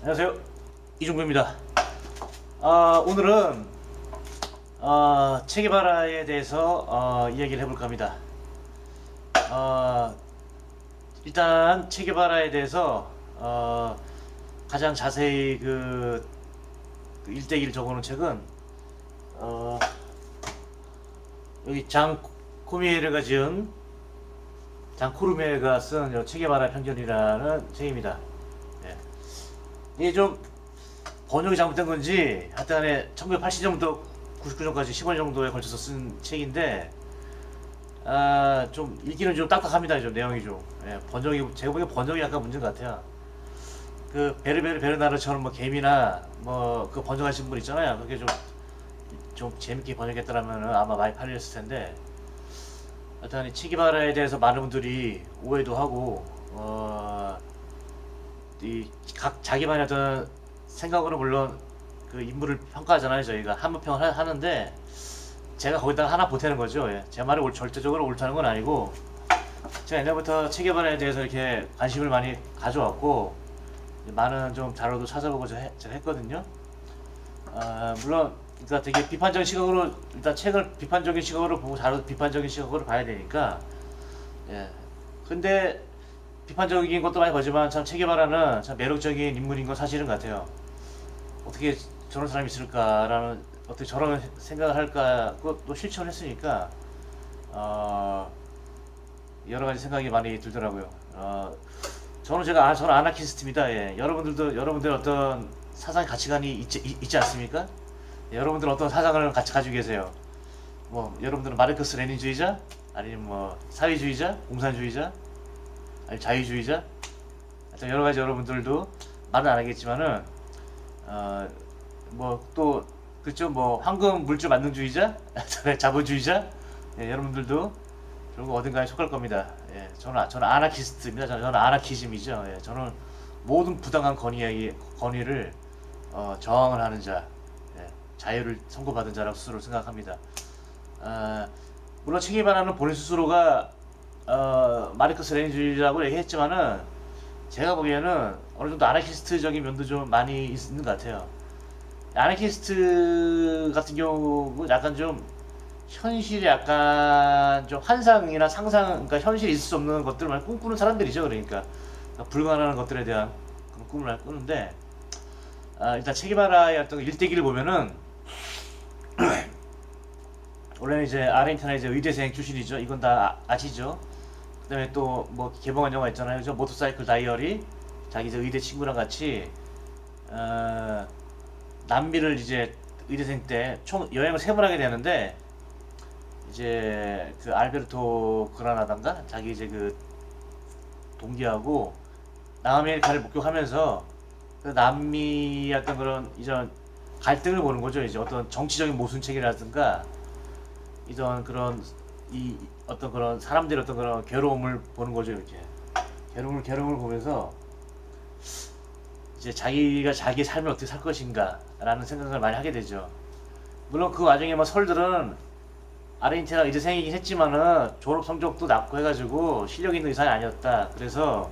안녕하세요, 이종구입니다. 오늘은 체게바라에 대해서 이야기를 해볼까 합니다. 일단 체게바라에 대해서 가장 자세히 그 일대기를 적어놓은 책은 여기 장 코미에르가 지은 장 코르메가 쓴 체게바라 편견이라는 책입니다. 예. 이게 좀 번역이 잘못된 건지 하여튼간에 1980년부터 99년까지 10원 정도에 걸쳐서 쓴 책인데 좀 읽기는 좀 딱딱합니다. 좀 내용이 좀 번역이 제가 보기엔 번역이 약간 문제인 것 같아요. 그 베르베르 베르나르처럼 뭐 개미나 뭐 그 번역하신 분 있잖아요. 그게 좀 재밌게 번역했더라면 아마 많이 팔렸을 텐데 하여튼 이 체게바라에 대해서 많은 분들이 오해도 하고 이 각 자기만의 어떤 생각으로 물론 그 인물을 평가하잖아요. 저희가 한문평을 하는데 제가 거기다가 하나 보태는 거죠. 제 말이 절대적으로 옳다는 건 아니고 제가 옛날부터 체게바라에 대해서 이렇게 관심을 많이 가져왔고 많은 좀 자료도 찾아보고 제가 했거든요. 물론 그러니까 되게 비판적인 시각으로 일단 책을 비판적인 시각으로 보고 자료도 비판적인 시각으로 봐야 되니까 근데 비판적인 것도 많이 보지만 참 체게바라는 참 매력적인 인물인 건 사실인 것 같아요. 어떻게 저런 사람이 있을까라는 어떻게 저런 생각을 할까 그것도 실천을 했으니까 여러 가지 생각이 많이 들더라고요. 저는 아나키스트입니다. 여러분들 어떤 사상 가치관이 있지 않습니까? 여러분들은 어떤 사상을 같이 가지고 계세요? 뭐 여러분들은 마르크스 레닌주의자 아니면 뭐 사회주의자, 공산주의자, 아니 자유주의자? 하여튼 여러 가지 여러분들도 말은 안 하겠지만은 뭐 또 그렇죠 뭐 황금 물질 만능주의자, 자본주의자, 여러분들도 결국 어딘가에 속할 겁니다. 저는 아나키스트입니다. 저는 아나키즘이죠. 저는 모든 부당한 권위를 저항을 하는 자, 자유를 선고받은 자라고 스스로 생각합니다. 물론 체게바라는 본인 스스로가 마르크스 레닌주의라고 얘기했지만은 제가 보기에는 어느 정도 아나키스트적인 면도 좀 많이 있는 것 같아요. 아나키스트 같은 경우는 약간 좀 현실이 약간 좀 환상이나 상상, 그러니까 현실이 있을 수 없는 것들을 꿈꾸는 사람들이죠. 그러니까 불가능한 것들에 대한 그런 꿈을 꾸는데 일단 체게바라의 어떤 일대기를 보면은 원래는 이제 아르헨티나 이제 의대생 출신이죠. 이건 다 아시죠? 그다음에 또 뭐 개봉한 영화 있잖아요. 그죠? 모터사이클 다이어리. 자기 이제 의대 친구랑 같이 남미를 이제 의대생 때 총 여행을 세 번 하게 되는데 이제 그 알베르토 그라나다인가 자기 이제 그 동기하고 남아메리카를 목격하면서 그 남미 어떤 그런 이전 갈등을 보는 거죠. 이제 어떤 정치적인 모순책이라든가 이런 그런 이 어떤 그런 사람들의 어떤 그런 괴로움을 보는 거죠. 이렇게 괴로움을 보면서 이제 자기가 자기의 삶을 어떻게 살 것인가라는 생각을 많이 하게 되죠. 물론 그 와중에 뭐 설들은 아르헨티나 의대생이긴 했지만은 졸업 성적도 낮고 해가지고 실력 있는 의사는 아니었다. 그래서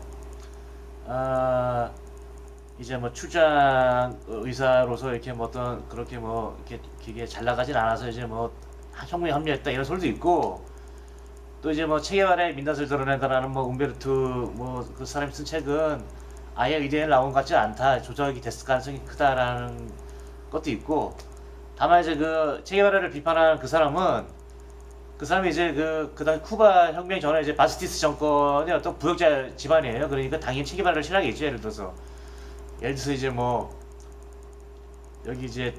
이제 뭐 출장 의사로서 이렇게 뭐 어떤 그렇게 뭐 이렇게 되게 잘 나가진 않아서 이제 뭐 혁명에 합류했다 이런 설도 있고 또 이제 뭐 체게바라의 민낯을 드러낸다라는 뭐 움베르투 뭐 그 사람이 쓴 책은 아예 의대에 나온 것 같지 않다 조작이 됐을 가능성이 크다라는 것도 있고 다만 이제 그 체게바라를 비판한 그 사람이 이제 그다음 쿠바 혁명 전에 이제 바스티스 정권의 어떤 부역자 집안이에요. 그러니까 당연히 체게바라를 싫어하겠죠. 예를 들어서 이제 뭐 여기 이제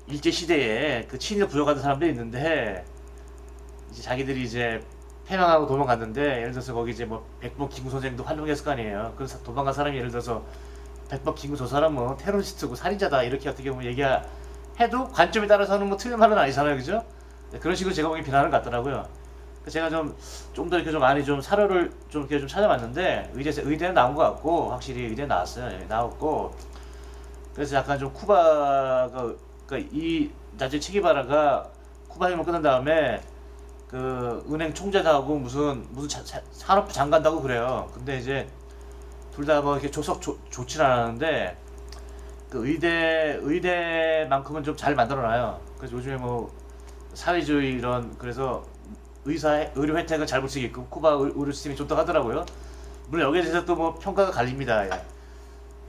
일제 시대에 그 친일 부역하는 사람들이 있는데 이제 자기들이 이제 패망하고 도망갔는데 예를 들어서 거기 이제 뭐 백범 김구 선생도 활동했을 거 아니에요. 그래서 도망간 사람이 예를 들어서 백범 김구 저 사람은 테러리스트고 살인자다 이렇게 어떻게 보면 얘기해도 관점에 따라서는 뭐 틀린 말은 아니잖아요, 그죠? 그런 식으로 제가 보기엔 비난을 갖더라고요. 제가 좀 더 이렇게 좀 많이 좀 사료를 좀 이렇게 좀 찾아봤는데 의대는 나온 것 같고 확실히 의대 나왔어요. 나왔고 그래서 약간 좀 쿠바가 그러니까 이 나중에 체게바라가 쿠바 혁명 끝난 다음에 그 은행 총재하고 무슨 산업부 장관다고 그래요. 근데 이제 둘 다 뭐 이렇게 좋진 않았는데 그 의대만큼은 좀 잘 만들어놔요. 그래서 요즘에 뭐 사회주의 이런 그래서 의료 혜택은 잘 볼 수 있게끔 쿠바 의료 시스템이 좋다고 하더라고요. 물론 여기에 대해서 또 뭐 평가가 갈립니다. 예.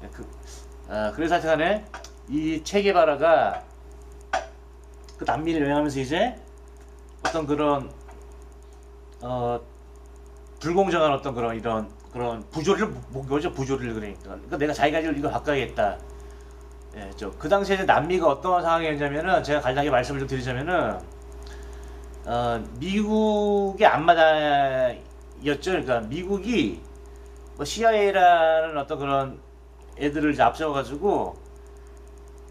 예, 그래서 하여튼간에 이 체게바라가 그 남미를 여행하면서 이제 어떤 그런 불공정한 어떤 그런 부조리를 본 거죠. 부조리를 그러니까 내가 자기가 이걸 바꿔야겠다. 예, 그 당시에 이제 남미가 어떤 상황이었냐면은 제가 간략하게 말씀을 좀 드리자면은 미국의 앞마당이었죠. 그러니까 미국이 뭐 CIA라는 어떤 그런 애들을 이제 앞세워가지고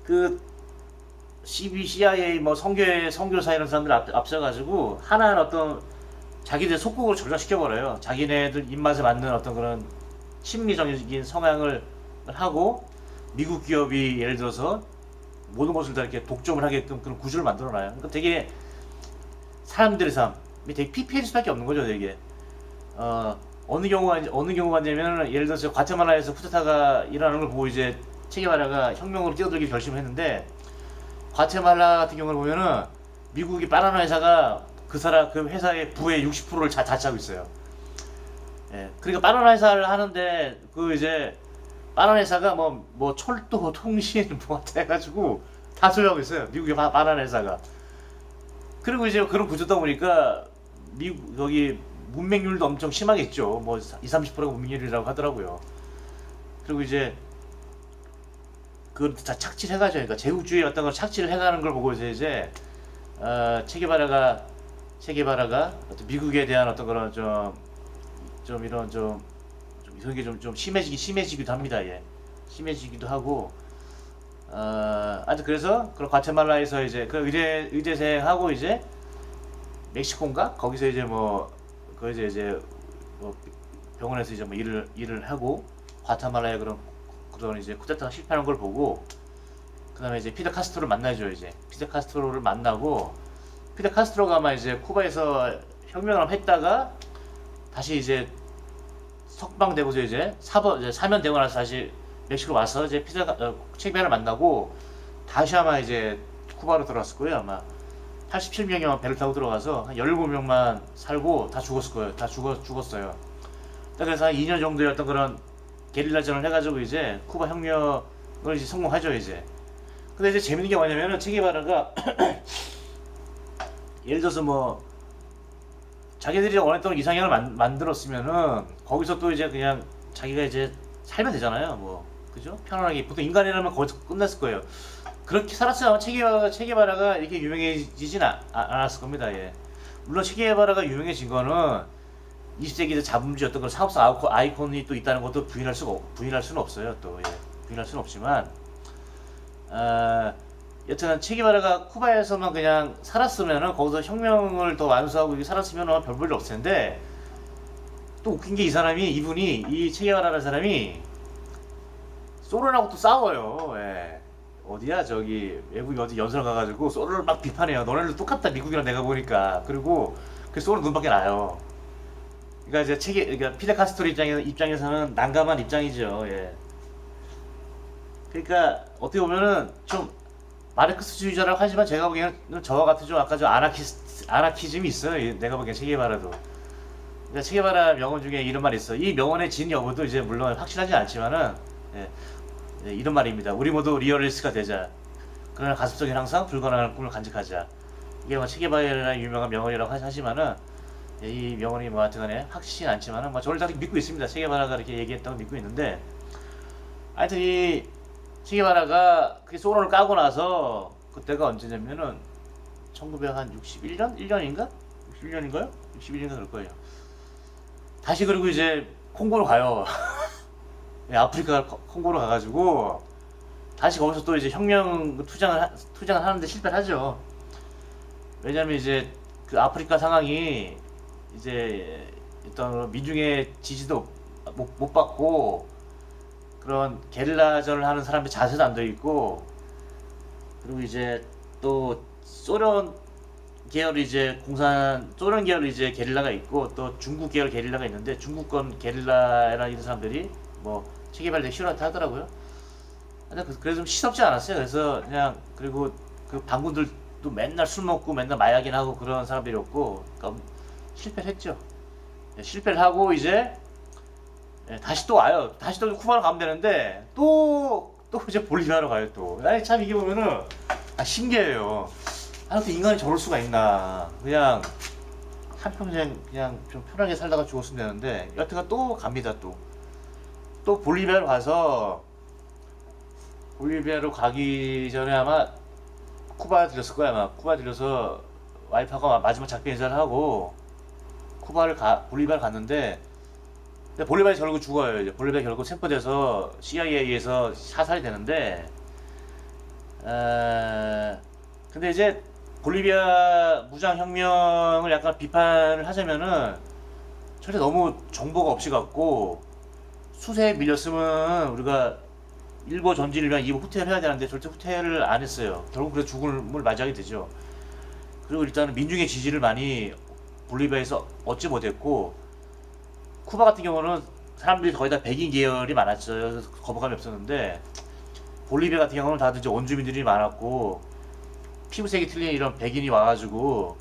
그 CIA 뭐 선교사 이런 사람들 앞서가지고 하나는 어떤 자기들 속국으로 전락시켜버려요. 자기네들 입맛에 맞는 어떤 그런 심리적인 성향을 하고 미국 기업이 예를 들어서 모든 것을 다 이렇게 독점을 하게끔 그런 구조를 만들어놔요. 그러니까 되게 사람들의 삶이 되게 피폐할 수밖에 없는 거죠. 되게 어느 경우가 되면 예를 들어서 과테말라에서 쿠데타가 일어나는 걸 보고 이제 체게바라가 혁명으로 뛰어들기 결심을 했는데 과테말라 같은 경우를 보면은 미국이 바나나 회사가 그 회사의 부의 60%를 자치하고 있어요. 예, 그러니까 바나나 회사를 하는데 그 이제 바나나 회사가 뭐 철도, 통신 뭐 해가지고 다 소유하고 있어요. 미국의 바나나 회사가. 그리고 이제 그런 구조다 보니까 미국 여기 문맹률도 엄청 심하겠죠. 뭐 20-30%가 문맹률이라고 하더라고요. 그리고 이제 그걸 다 착취를 해가지고 그러니까 제국주의 어떤 걸 착취를 해가는 걸 보고 이제 체게바라가 어떤 미국에 대한 어떤 그런 이런 게 좀 심해지기도 합니다. 예. 심해지기도 하고 아무튼 그래서 그런 과테말라에서 이제 그 의대생하고 이제 멕시코인가 거기서 이제 거기서 이제 뭐 병원에서 이제 뭐 일을 하고 과테말라의 그런 이제 쿠데타가 실패하는 걸 보고 그다음에 이제 피델 카스트로를 만나죠. 이제 피델 카스트로를 만나고 피델 카스트로가 아마 이제 쿠바에서 혁명을 했다가 다시 이제 석방되고서 이제 사면되고 나서 다시 멕시코로 와서 이제 체게바라를 만나고 다시 아마 이제 쿠바로 들어왔을 거예요. 아마 87명이 배를 타고 들어가서 한 17명만 살고 다 죽었을 거예요. 다 죽었어요. 그래서 한 2년 정도의 어떤 그런 게릴라전을 해가지고 이제 쿠바 혁명을 이제 성공하죠. 이제 근데 이제 재밌는 게 뭐냐면은 체게바라가 예를 들어서 뭐 자기들이 원했던 이상향을 만들었으면은 거기서 또 이제 그냥 자기가 이제 살면 되잖아요. 뭐 그죠? 편안하게 보통 인간이라면 거기서 끝났을 거예요. 그렇게 살았으면 체게바라가 이렇게 유명해지진 않았을 겁니다. 예. 물론 체게바라가 유명해진 거는 20세기의 자본주의 어떤 그런 상업성 아이콘이 또 있다는 것도 부인할 수는 없어요. 또 예. 부인할 수는 없지만 여튼 체게바라가 쿠바에서만 그냥 살았으면은 거기서 혁명을 더 완수하고 살았으면은 별 볼일 없을 텐데 또 웃긴 게 이 체게바라라는 사람이 소련하고 또 싸워요. 예. 어디야 저기 외국 어디 연설 가가지고 소련을 막 비판해요. 너네들 똑같다 미국이랑 내가 보니까. 그리고 그 소련 눈밖에 나요. 그러니까 이제 그러니까 피델 카스트로 입장에서는 난감한 입장이죠. 예. 그러니까 어떻게 보면은 좀 마르크스주의자라고 하지만 제가 보기에는 저와 같은 좀 아까 좀 아나키즘이 있어요. 내가 보기엔 체게바라도. 그러니까 체게바라 명언 중에 이런 말이 있어. 이 명언의 진 여부도 이제 물론 확실하지 않지만은 이런 말입니다. 우리 모두 리얼리스트가 되자. 그러나 가슴속엔 항상 불가능한 꿈을 간직하자. 이게 뭐 체게바라의 유명한 명언이라고 하지만은 이 명언이 뭐 하여튼간에 확실히 않지만은 뭐 저를 다 믿고 있습니다. 체게바라가 이렇게 얘기했다고 믿고 있는데 하여튼 이 체게바라가 그 소련을 까고 나서 그때가 언제냐면은 1961년? 1년인가? 61년인가요? 61년인가 그럴 거예요. 다시 그리고 이제 콩고로 가요. 아프리카 콩고로 가가지고 다시 거기서 또 이제 혁명 투쟁을 하는데 실패를 하죠. 왜냐면 이제 그 아프리카 상황이 이제 어떤 민중의 지지도 못 받고 그런 게릴라전을 하는 사람의 자세도 안 돼 있고 그리고 이제 또 소련 계열 이제 게릴라가 있고 또 중국 계열 게릴라가 있는데 중국권 게릴라라는 이런 사람들이 뭐 체게바라 되게 싫어하더라고요. 근데 그래서 좀 시덥지 않았어요. 그래서 그냥 그리고 그 반군들도 맨날 술 먹고 맨날 마약이나 하고 그런 사람들이었고, 그러니까 실패를 했죠. 예, 실패를 하고 이제 예, 다시 또 와요. 다시 또 쿠바로 가면 되는데 또 이제 볼리비아로 가요 또. 아니 참 이게 보면은 신기해요. 아무튼 인간이 저럴 수가 있나. 그냥 한평생 그냥 좀 편하게 살다가 죽었으면 되는데 여태가 또 갑니다 또. 또 볼리비아로 가서 볼리비아로 가기 전에 아마 쿠바에 들렸을 거야. 아마 쿠바에 들려서 와이프하고 마지막 작별 인사를 하고 볼리비아를 갔는데, 근데 볼리비아에 결국 죽어요. 이제 볼리비아 결국 체포돼서 CIA에서 사살이 되는데, 근데 이제 볼리비아 무장혁명을 약간 비판을 하자면은 절대 너무 정보가 없이 갔고 수세에 밀렸으면 우리가 1보 전진을 위한 2보 후퇴를 해야 되는데 절대 후퇴를 안 했어요. 결국 그래서 죽음을 맞이하게 되죠. 그리고 일단은 민중의 지지를 많이 볼리비아에서 얻지 못했고, 쿠바 같은 경우는 사람들이 거의 다 백인 계열이 많았죠. 그래서 거부감이 없었는데 볼리비아 같은 경우는 다들 이제 원주민들이 많았고 피부색이 틀린 이런 백인이 와가지고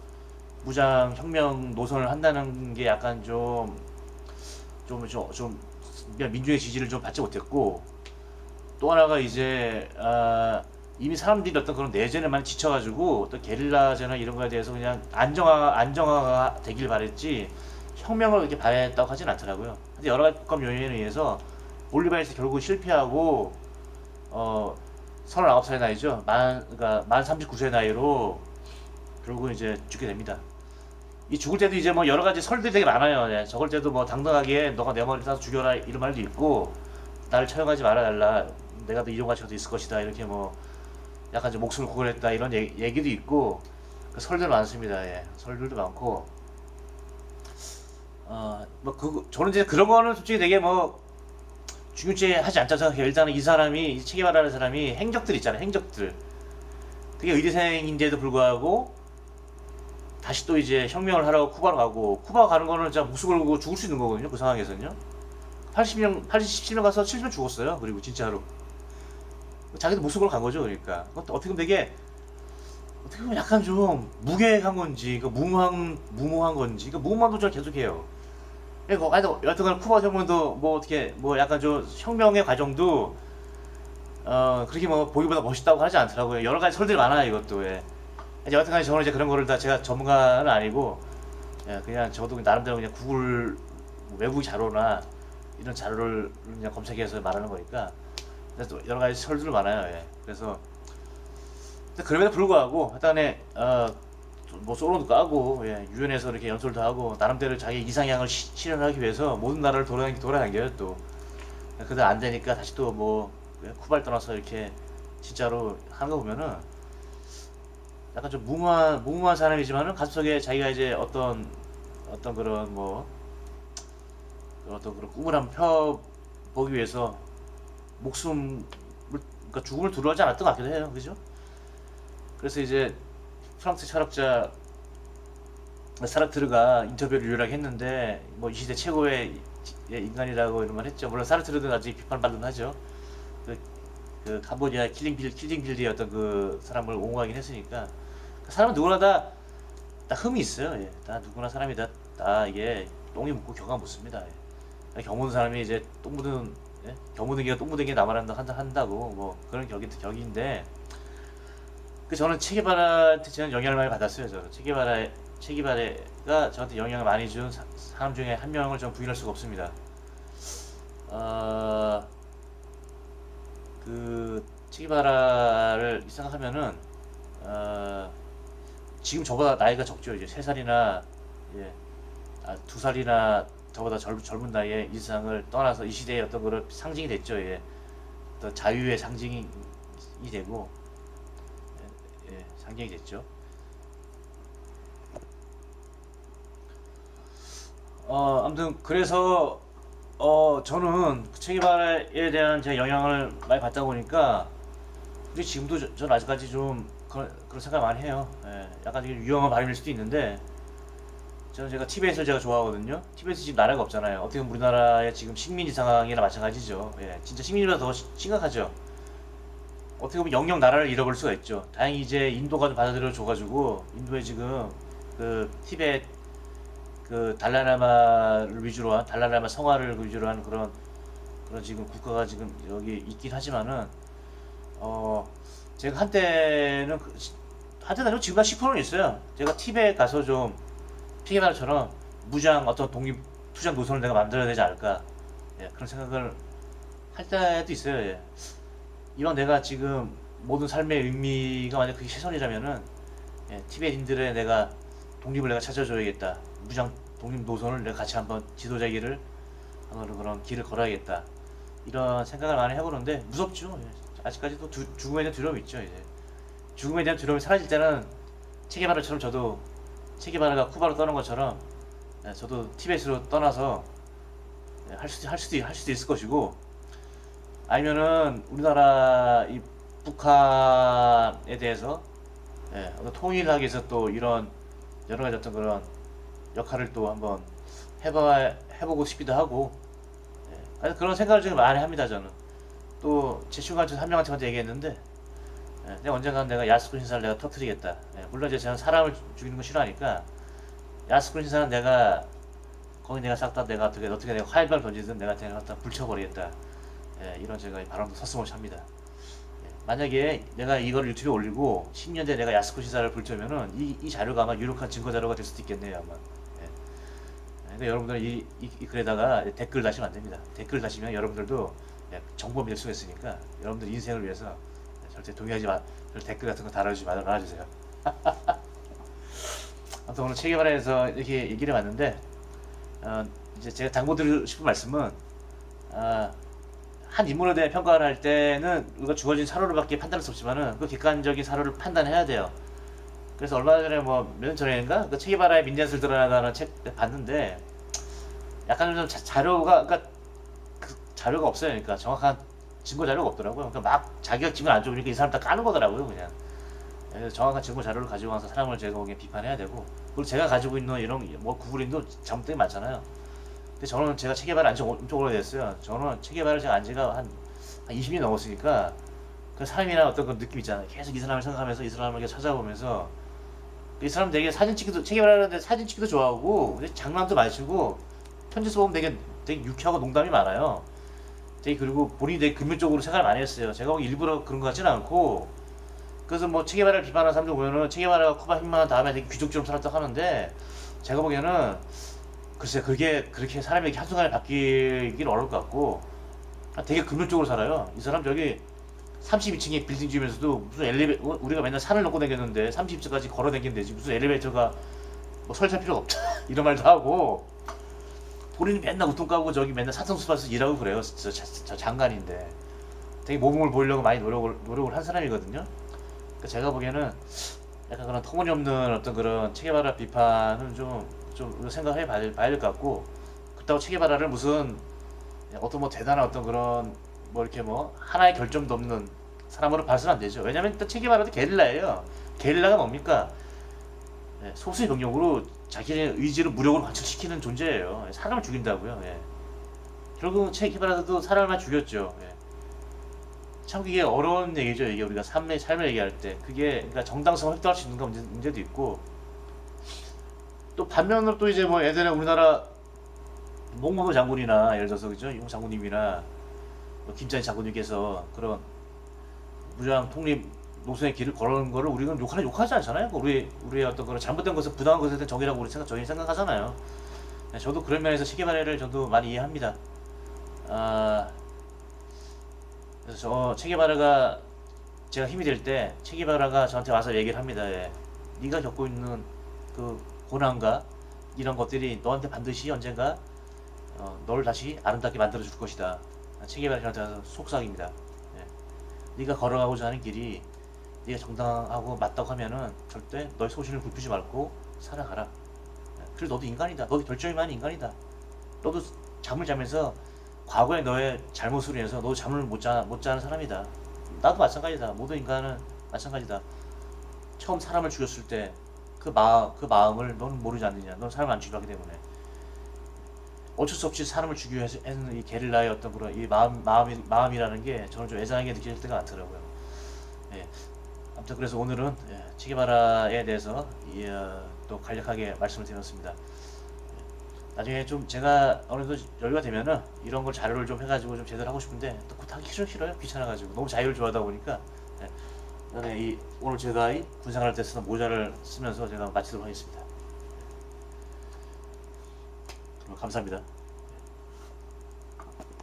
무장 혁명 노선을 한다는 게 약간 좀 민중의 지지를 좀 받지 못했고, 또 하나가 이제 이미 사람들이 어떤 그런 내전에 많이 지쳐가지고 또 게릴라제나 이런 거에 대해서 그냥 안정화가 되길 바랬지 혁명을 그렇게 바랬다고 하진 않더라고요. 근데 여러 가지 복합 요인에 의해서 볼리비아에서 결국 실패하고 39살의 나이죠. 그러니까 만 39세의 나이로 결국 이제 죽게 됩니다. 이 죽을 때도 이제 뭐 여러 가지 설들이 되게 많아요. 예, 저걸 때도 뭐 당당하게 너가 내 머리 따서 죽여라 이런 말도 있고, 나를 처형하지 말아달라, 내가 더 이용할 수도 있을 것이다, 이렇게 뭐 약간 좀 목숨을 구걸했다 이런 얘기도 있고, 그 설들 많습니다. 예, 설들도 많고 저는 이제 그런 거는 솔직히 되게 뭐 중요시 하지 않다고 생각해요. 일단은 이 사람이, 이 체게바라는 사람이 행적들 있잖아요. 행적들. 되게 의대생인데도 불구하고 다시 또 이제 혁명을 하라고 쿠바로 가고, 쿠바 가는 거는 진짜 목숨 걸고 죽을 수 있는 거거든요. 그 상황에서는요. 87년 가서 70년 죽었어요. 그리고 진짜로. 자기도 목숨 걸고 간 거죠. 그러니까. 그것도 어떻게 보면 되게, 어떻게 보면 약간 좀 무계획한 건지, 무모한 건지, 무모한 도전을 계속해요. 여튼간 쿠바 혁명도 뭐 어떻게 뭐 약간 좀 혁명의 과정도 그렇게 뭐 보기보다 멋있다고 하지 않더라고요. 여러 가지 설들이 많아요 이것도. 예. 여튼간 저는 이제 그런 거를 다, 제가 전문가는 아니고 그냥 저도 나름대로 그냥 구글 외부 자료나 이런 자료를 그냥 검색해서 말하는 거니까. 그래서 여러 가지 설들이 많아요. 예. 그래서 그럼에도 불구하고 하여튼에 뭐 소론도 까고, 예, 유엔에서 이렇게 연설도 하고 나름대로 자기 이상향을 실현하기 위해서 모든 나라를 돌아다녀요 또. 그래도 안 되니까 다시 또 뭐 쿠바를 떠나서 이렇게 진짜로 하는 거 보면은 약간 좀 무모한 사람이지만은 가슴속에 자기가 이제 어떤 그런 뭐 어떤 그런 꿈을 한번 펴보기 위해서 목숨을, 그러니까 죽음을 두려워하지 않았던 것 같기도 해요. 그죠? 그래서 이제 프랑스 철학자 사르트르가 인터뷰를 유일하게 했는데 뭐 이 시대 최고의 인간이라고 이런 말 했죠. 물론 사르트르도 나중에 비판받긴 하죠. 그 캄보디아 킬링필드의 어떤 그 사람을 옹호하긴 했으니까. 그 사람은 누구나 다 흠이 있어요. 예. 다 누구나 사람이 다 이게 똥이 묻고 겨가 묻습니다. 예. 겨 묻은 사람이 이제 똥 묻은, 예? 겨 묻은 개가 똥 묻은 게 나만 한다고 뭐 그런 격인데, 저는 체게바라한테 저는 영향을 많이 받았어요. 저는 체게바라가 저한테 영향을 많이 준 사람 중에 한 명을 전 부인할 수가 없습니다. 그 체게바라를 생각하면은 지금 저보다 나이가 적죠. 이제 3살이나, 예, 2살이나 저보다 젊은 나이에 이 세상을 떠나서 이 시대의 어떤 그런 상징이 됐죠. 예. 어떤 자유의 상징이 되고, 예, 상징이 됐죠. 아무튼 그래서 저는 체게바라에 대한 제 영향을 많이 받다 보니까 근데 지금도 저는 아직까지 좀 그런 생각 많이 해요. 예, 약간 되게 위험한 발언일 수도 있는데 제가 티베트를 제가 좋아하거든요. 티베트 지금 나라가 없잖아요. 어떻게 보면 우리나라의 지금 식민지 상황이나 마찬가지죠. 예, 진짜 식민지보다 더 심각하죠. 어떻게 보면 영영 나라를 잃어버릴 수가 있죠. 다행히 이제 인도가 좀 받아들여 줘가지고 인도에 지금 그 티베트 그 달라라마를 위주로 한 달라라마 성화를 위주로 한 그런 지금 국가가 지금 여기 있긴 하지만은 제가 한때는 아니고 지금 한 10%는 있어요. 제가 티베트 가서 좀 피게바라처럼 무장 어떤 독립 투쟁 노선을 내가 만들어야 되지 않을까, 예, 그런 생각을 할 때도 있어요. 예. 이왕 내가 지금 모든 삶의 의미가 만약 그게 최선이라면은, 예, 티베트인들의 내가 독립을 내가 찾아줘야겠다. 무장 독립 노선을 내가 같이 한번 지도자기를 하는 그런 길을 걸어야겠다. 이런 생각을 많이 해보는데 무섭죠. 예. 아직까지도 죽음에 대한 두려움이 있죠. 이제 죽음에 대한 두려움이 사라질 때는 체게바라처럼 저도 체게바라가 쿠바로 떠난 것처럼, 예, 저도 티베트로 떠나서, 예, 할 수도 있을 것이고, 아니면은 우리나라 이 북한에 대해서, 예, 어떤 통일하기 위해서 또 이런 여러 가지 어떤 그런 역할을 또 한번 해보고 싶기도 하고, 예, 그런 생각을 좀 많이 합니다. 저는 또 제 친구한테 한 명한테 얘기했는데, 예, 내가 언젠가 내가 야스쿠 신사를 내가 터뜨리겠다. 예, 물론 이제 저는 사람을 죽이는 거 싫어하니까 야스쿠 신사는 내가 거기 내가 싹 다 내가 어떻게 내가 화염병을 던지든 내가 갖다 불쳐버리겠다. 예, 이런 제가 바람도 서슴없이 합니다. 예, 만약에 내가 이걸 유튜브에 올리고 10년 뒤에 내가 야스쿠 신사를 불쳐면은 이 자료가 아마 유력한 증거 자료가 될 수도 있겠네요, 아마. 예. 그러니까 여러분들은 이 글에다가 댓글 다시면 안 됩니다. 댓글 다시면 여러분들도, 예, 정보 밀 수가 있으니까 여러분들 인생을 위해서, 예, 절대 동의하지 마. 댓글 같은 거 달아주지 말아주세요. 아무튼 오늘 체계발에서 이렇게 얘기를 해봤는데, 이제 제가 당부드리고 싶은 말씀은, 한 인물에 대한 평가를 할 때는 우리가 주어진 사료로밖에 판단할 수 없지만은 그 객관적인 사료를 판단해야 돼요. 그래서 얼마 전에 뭐 몇 년 전인가 그 체계바라의 민낯을 드러나다는 책 봤는데, 약간 좀 자료가, 그러니까 그 자료가 없어요. 그러니까 정확한 증거 자료가 없더라고요. 그러니까 막 자기가 기분 안 좋으니까 이 사람 다 까는 거더라고요, 그냥. 그래서 정확한 증거 자료를 가지고 와서 사람을 제가 보기엔 비판해야 되고, 그리고 제가 가지고 있는 이런 뭐 구글인도 잘못된 게 많잖아요. 근데 저는 제가 체계바를 안지 엄청 오래됐어요. 저는 체계바를 제가 안지가 한 20년 넘었으니까 그 사람이나 어떤 그 느낌 있잖아요. 계속 이 사람을 생각하면서 이 사람을 계속 찾아보면서, 이 사람 되게 사진 찍기도, 체계바라는데 사진 찍기도 좋아하고 장난도 많이 치고 편지 써보면 되게 유쾌하고 농담이 많아요. 되게, 그리고 본인이 되게 근면적으로 생각을 많이 했어요. 제가 보기 일부러 그런 것 같지는 않고. 그래서 뭐 체게바라를 비판하는 사람들 보면은 체게바라가 쿠바 힘만 다음에 되게 귀족처럼 살았다고 하는데, 제가 보기에는 글쎄 그렇게 사람이 이렇게 한순간에 바뀌긴 어려울 것 같고, 되게 근면적으로 살아요. 이 사람 저기 32층에 빌딩 지으면서도 무슨 우리가 맨날 산을 넘고 다녔는데 30층까지 걸어 다니면 되지 무슨 엘리베이터가 뭐 설치할 필요가 없다 이런 말도 하고, 본인이 맨날 우통 까고 저기 맨날 사성수파에서 일하고 그래요. 저 장관인데 되게 모범을 보이려고 많이 노력을 한 사람이거든요. 그러니까 제가 보기에는 약간 그런 터무니없는 어떤 그런 체게바라 비판은 좀 생각해 봐야 될 것 같고, 그렇다고 체게바라를 무슨 어떤 뭐 대단한 어떤 그런 뭐 이렇게 뭐 하나의 결점도 없는 사람으로 봐서는 안 되죠. 왜냐면 일단 체게바라도 게릴라예요. 게릴라가 뭡니까? 예, 소수의 병력으로 자기의 의지를 무력으로 관철시키는 존재예요. 사람을 죽인다고요. 예. 결국 체게바라도 사람을 죽였죠. 예. 참 그게 어려운 얘기죠. 이게 우리가 삶을 얘기할 때 그게, 그러니까 정당성을 획득할 수 있는 건 문제도 있고, 또 반면으로 또 이제 뭐 예전에 우리나라 몽고노 장군이나 예를 들어서 그죠, 용 장군님이나 뭐 김찬희 장군님께서 그런 무장 통립 노선의 길을 걸은 거를 우리는 욕하지 않잖아요. 우리의 어떤 그런 잘못된 것을, 부당한 것에 대한 정의라고 저희 생각하잖아요. 네, 저도 그런 면에서 체게바라를 저도 많이 이해합니다. 그래서 저 체게바라가, 제가 힘이 될 때 체게바라가 저한테 와서 얘기를 합니다. 예. 네가 겪고 있는 그 고난과 이런 것들이 너한테 반드시 언젠가 너를 다시 아름답게 만들어 줄 것이다. 체게바라 저한테 와서 속삭입니다. 예. 네가 걸어가고자 하는 길이 네가 정당하고 맞다고 하면은 절대 너의 소신을 굽히지 말고 살아가라. 예. 그리고 너도 인간이다. 너도 결점이 많은 인간이다. 너도 잠을 자면서 과거의 너의 잘못으로 인해서 너도 잠을 못 자는 사람이다. 나도 마찬가지다. 모든 인간은 마찬가지다. 처음 사람을 죽였을 때 그 마음을 너는 모르지 않느냐. 넌 사람을 안 죽이기 때문에. 어쩔 수 없이 사람을 죽이기 위해서 하는 이 게릴라의 어떤 그런 이 마음이라는 게 저는 좀 애잔하게 느껴질 때가 많더라고요. 예. 아무튼 그래서 오늘은 체게바라에 대해서 또 간략하게 말씀을 드렸습니다. 나중에 좀 제가 어느 정도 여유가 되면은 이런 걸 자료를 좀 해가지고 좀 제대로 하고 싶은데 또 그거 하기 싫어요. 귀찮아가지고 너무 자유를 좋아하다 보니까. 그다음에 오늘 제가 이 군생활 때 쓰던 모자를 쓰면서 제가 마치도록 하겠습니다. 감사합니다.